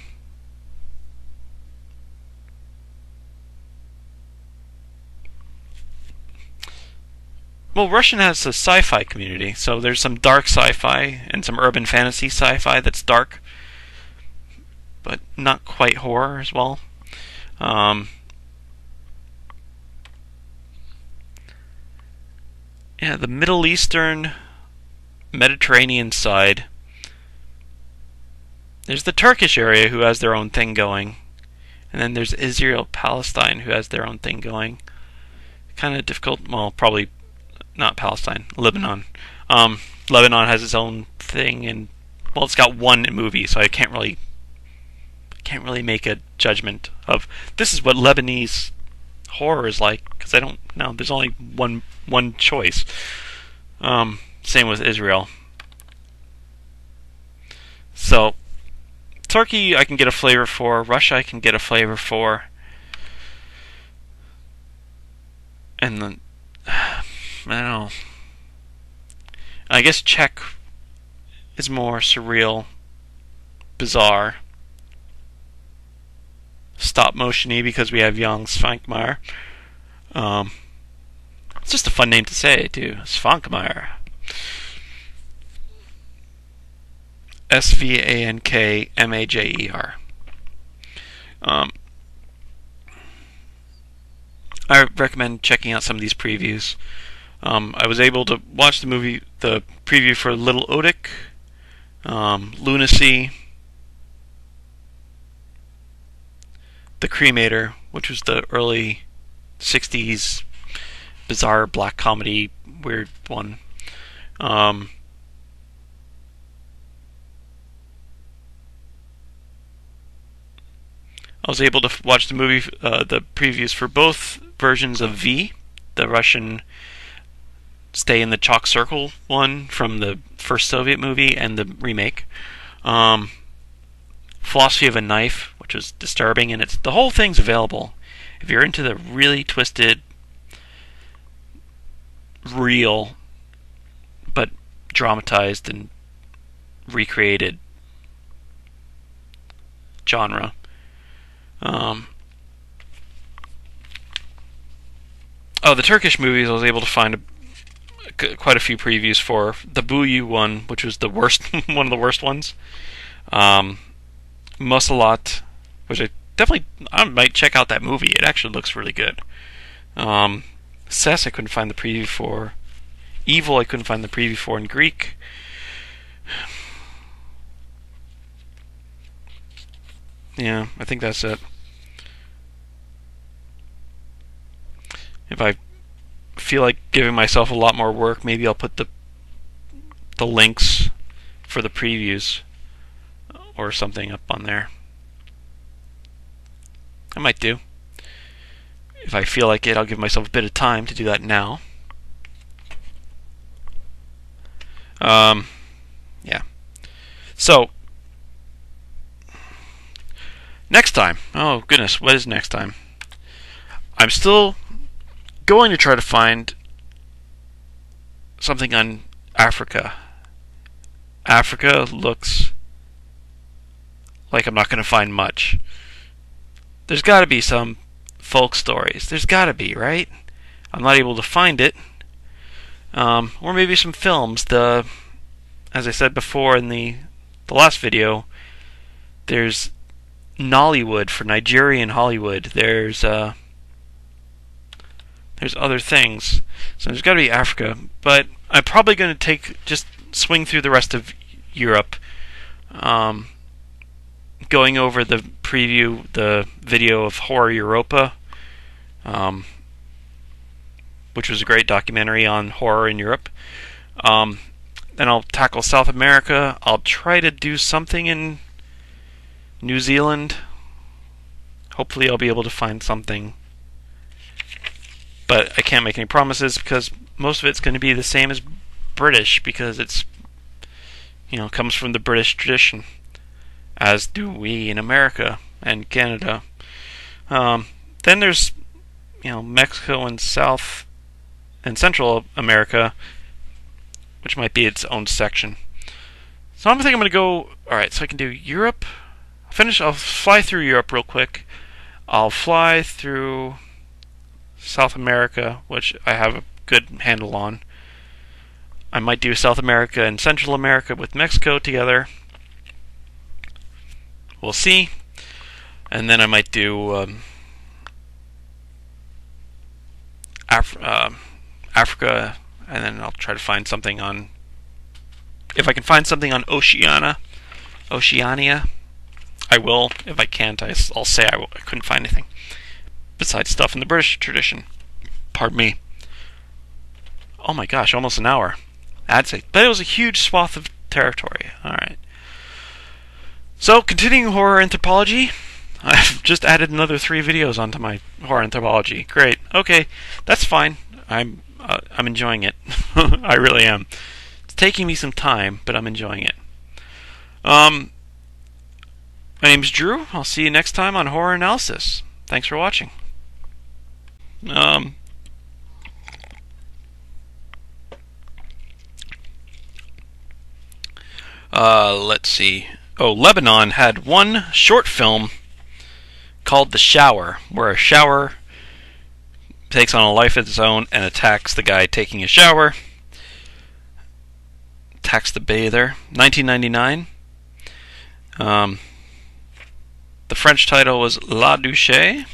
Russian has a sci-fi community, so there's some dark sci-fi and some urban fantasy sci-fi that's dark, but not quite horror as well. Yeah, the Middle Eastern, Mediterranean side. There's the Turkish area who has their own thing going, and then there's Israel, Palestine who has their own thing going. Kind of difficult. Well, probably not Palestine. Lebanon. Lebanon has its own thing, and well, it's got one movie, so I can't really make a judgment of this is what Lebanese horror is like, because I don't know. There's only one choice. Same with Israel. So Turkey I can get a flavor for. Russia I can get a flavor for. And then I don't know. I guess Czech is more surreal, bizarre, stop motiony because we have Jan Svankmajer. It's just a fun name to say too, Svankmajer. Svankmajer. I recommend checking out some of these previews. I was able to watch the preview for Little Odik, Lunacy, The Cremator, which was the early 60s bizarre black comedy weird one. I was able to watch the previews for both versions of V, the Russian Stay in the Chalk Circle one from the first Soviet movie, and the remake. Philosophy of a Knife, which was disturbing, and the whole thing's available. If you're into the really twisted, real but dramatized and recreated genre. The Turkish movies I was able to find quite a few previews for. The Buyu one, which was the worst, one of the worst ones. Musalat, which I might check out that movie. It actually looks really good. Ses I couldn't find the preview for. Evil I couldn't find the preview for in Greek. Yeah, I think that's it. If I feel like giving myself a lot more work, maybe I'll put the links for the previews or something up on there. I might do. If I feel like it, I'll give myself a bit of time to do that now. Yeah. So, next time. Oh, goodness, what is next time? I'm still going to try to find something on Africa. Africa looks like I'm not going to find much. There's got to be some folk stories. There's got to be, right? I'm not able to find it. Or maybe some films. As I said before in the last video, there's Nollywood for Nigerian Hollywood. There's other things. So there's got to be Africa. But I'm probably going to just swing through the rest of Europe, going over the video of Horror Europa, which was a great documentary on horror in Europe. Then I'll tackle South America. I'll try to do something in New Zealand. Hopefully I'll be able to find something. But I can't make any promises because most of it's going to be the same as British, because it's, comes from the British tradition, as do we in America and Canada. Then there's, Mexico and South and Central America, which might be its own section. So I think I'm going to go. All right, so I can do Europe. I'll fly through Europe real quick. I'll fly through South America, which I have a good handle on. I might do South America and Central America with Mexico together. We'll see. And then I might do Africa, and then I'll try to find something on... If I can find something on Oceania, I will. If I can't, I'll say I couldn't find anything besides stuff in the British tradition. Pardon me. Oh my gosh, almost an hour. But it was a huge swath of territory. Alright. So, continuing horror anthropology, I've just added another 3 videos onto my horror anthropology. Great. Okay, that's fine. I'm enjoying it. I really am. It's taking me some time, but I'm enjoying it. My name's Drew. I'll see you next time on Horror Analysis. Thanks for watching. Let's see. Oh, Lebanon had one short film called The Shower, where a shower takes on a life of its own and attacks the guy taking a shower. Attacks the bather. 1999. The French title was La Douche. And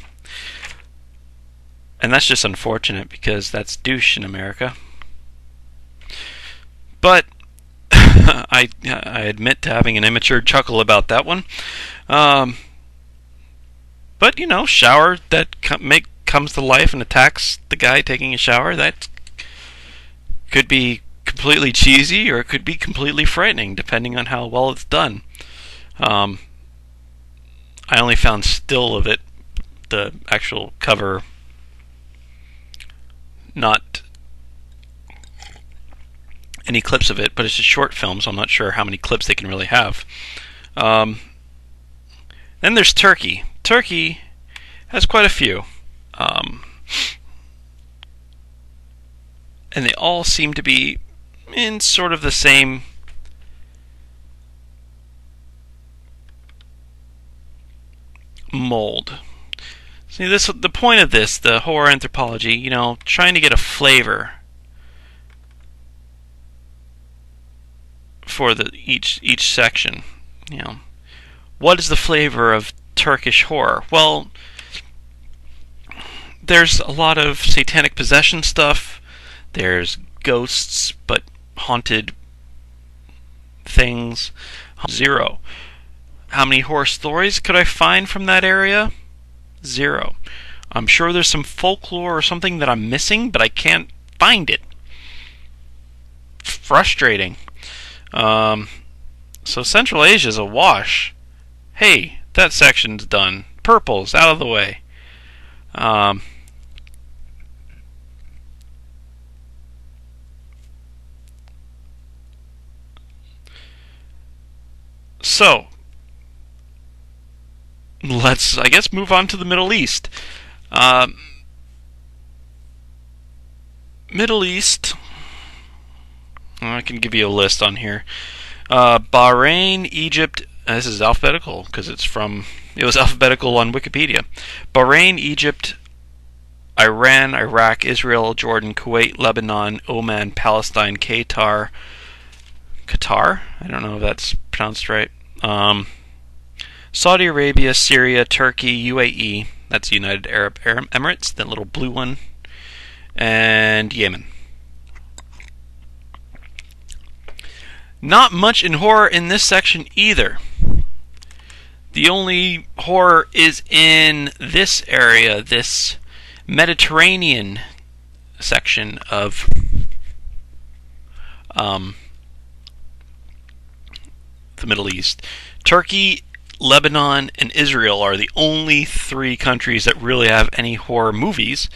that's just unfortunate because that's douche in America. But I admit to having an immature chuckle about that one. But, shower that comes to life and attacks the guy taking a shower, that could be completely cheesy or it could be completely frightening, depending on how well it's done. I only found still of it, the actual cover, not any clips of it, but it's a short film, so I'm not sure how many clips they can really have. Then there's Turkey. Turkey has quite a few. and they all seem to be in sort of the same mold. See, the point of this, the horror anthropology, trying to get a flavor for each section. What is the flavor of Turkish horror? Well, there's a lot of satanic possession stuff. There's ghosts, but haunted things. 0. How many horror stories could I find from that area? 0. I'm sure there's some folklore or something that I'm missing, but I can't find it. Frustrating. So Central Asia's a wash. Hey, that section's done. Purple's out of the way. So, let's, I guess, move on to the Middle East. Middle East, I can give you a list on here. Bahrain, Egypt, this is alphabetical because it was alphabetical on Wikipedia. Bahrain, Egypt, Iran, Iraq, Israel, Jordan, Kuwait, Lebanon, Oman, Palestine, Qatar, I don't know if that's pronounced right. Saudi Arabia, Syria, Turkey, UAE, that's United Arab Emirates, that little blue one, and Yemen. Not much in horror in this section either. The only horror is in this area, this Mediterranean section of the Middle East. Turkey, Lebanon, and Israel are the only 3 countries that really have any horror movies.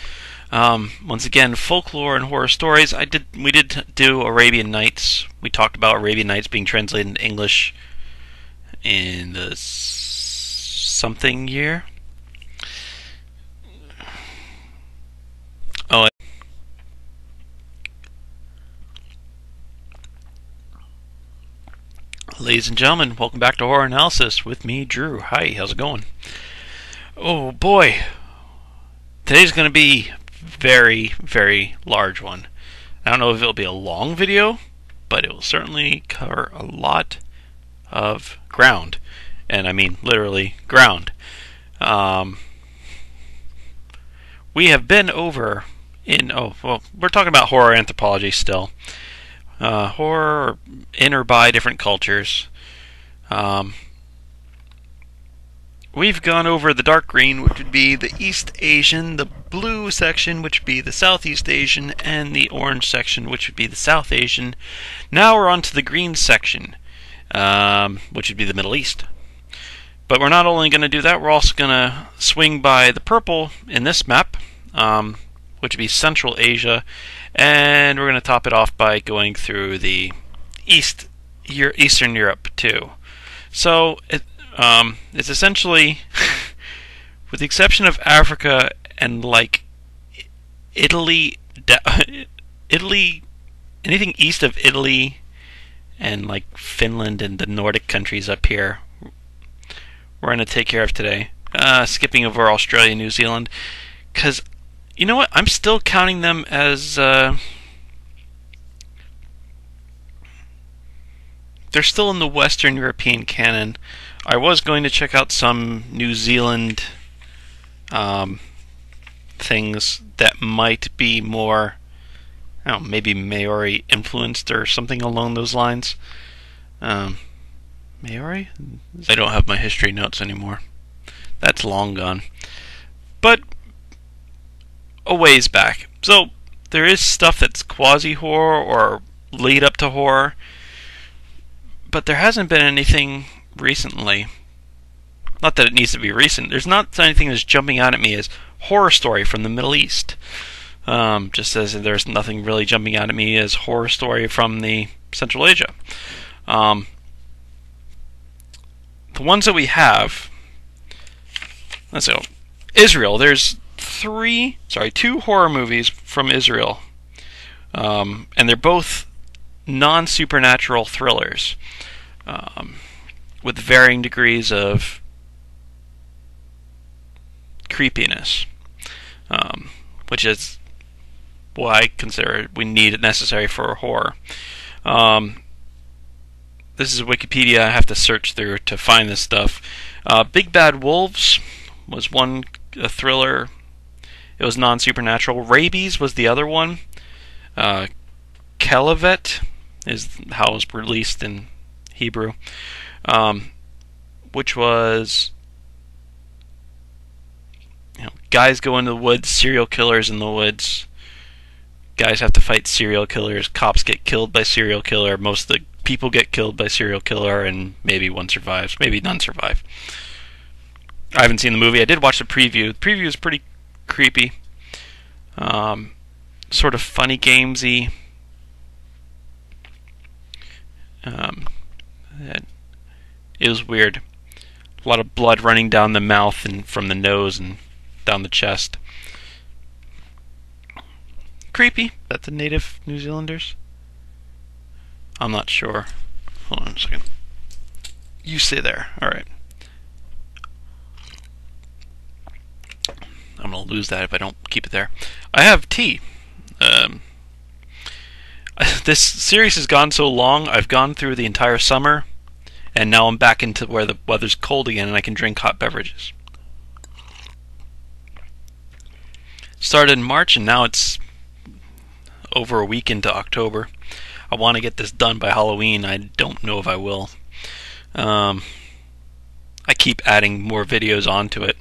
Once again, folklore and horror stories. We did do Arabian Nights. We talked about Arabian Nights being translated into English in the something year. Oh. Ladies and gentlemen, welcome back to Horror Analysis with me, Drew. Hi, how's it going? Oh boy, today's going to be very, very large one. I don't know if it'll be a long video, but it will certainly cover a lot of ground. And I mean literally ground. We have been over we're talking about horror anthropology still. Horror in or by different cultures. We've gone over the dark green, which would be the East Asian, the blue section, which would be the Southeast Asian, and the orange section, which would be the South Asian. Now we're on to the green section, which would be the Middle East. But we're not only going to do that, we're also going to swing by the purple in this map, which would be Central Asia, and we're going to top it off by going through the Eastern Europe too. So it's essentially, with the exception of Africa and like Italy, anything east of Italy and like Finland and the Nordic countries up here, we're going to take care of today. Skipping over Australia and New Zealand, because you know what? I'm still counting them as they're still in the Western European canon. I was going to check out some New Zealand things that might be more, I don't know, maybe Maori influenced or something along those lines. Maori? I don't have my history notes anymore. That's long gone. But a ways back. So there is stuff that's quasi-horror or lead up to horror, but there hasn't been anything recently. Not that it needs to be recent. There's not anything that's jumping out at me as horror story from the Middle East. Just as there's nothing really jumping out at me as horror story from the Central Asia. The ones that we have, let's go. Israel. There's two horror movies from Israel. And they're both non-supernatural thrillers with varying degrees of creepiness, which is what I consider we need necessary for horror. This is Wikipedia. I have to search through to find this stuff. Big Bad Wolves was a thriller. It was non-supernatural. Rabies was the other one. Kelevet is how it was released in Hebrew, which was, guys go into the woods, serial killers in the woods. Guys have to fight serial killers. Cops get killed by serial killer. Most of the people get killed by serial killer, and maybe one survives. Maybe none survive. I haven't seen the movie. I did watch the preview. The preview is pretty creepy. Sort of funny gamesy. It was weird. A lot of blood running down the mouth and from the nose and down the chest. Creepy. That's the native New Zealanders? I'm not sure. Hold on a second. You stay there. Alright. I'm going to lose that if I don't keep it there. I have tea. This series has gone so long, I've gone through the entire summer, and now I'm back into where the weather's cold again and I can drink hot beverages. Started in March and now it's over a week into October. I want to get this done by Halloween. I don't know if I will. I keep adding more videos onto it.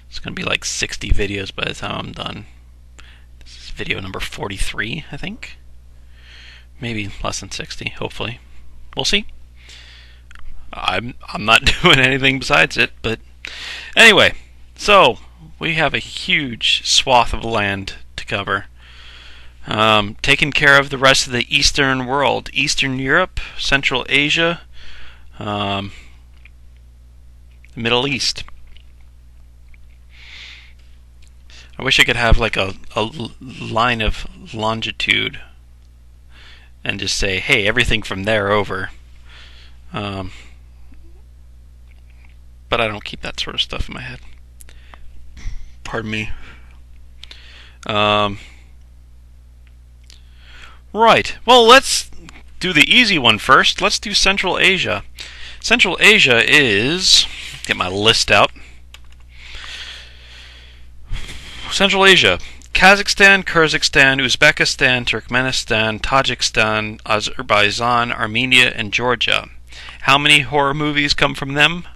It's going to be like 60 videos by the time I'm done. This is video number 43, I think. Maybe less than 60, hopefully. We'll see. I'm not doing anything besides it, but anyway, so we have a huge swath of land to cover. Taking care of the rest of the Eastern world. Eastern Europe, Central Asia, the Middle East. I wish I could have like a line of longitude and just say, hey, everything from there over. But I don't keep that sort of stuff in my head. Pardon me. Right. Well, let's do the easy one first. Let's do Central Asia. Central Asia is... Get my list out. Central Asia. Kazakhstan, Kyrgyzstan, Uzbekistan, Turkmenistan, Tajikistan, Azerbaijan, Armenia, and Georgia. How many horror movies come from them?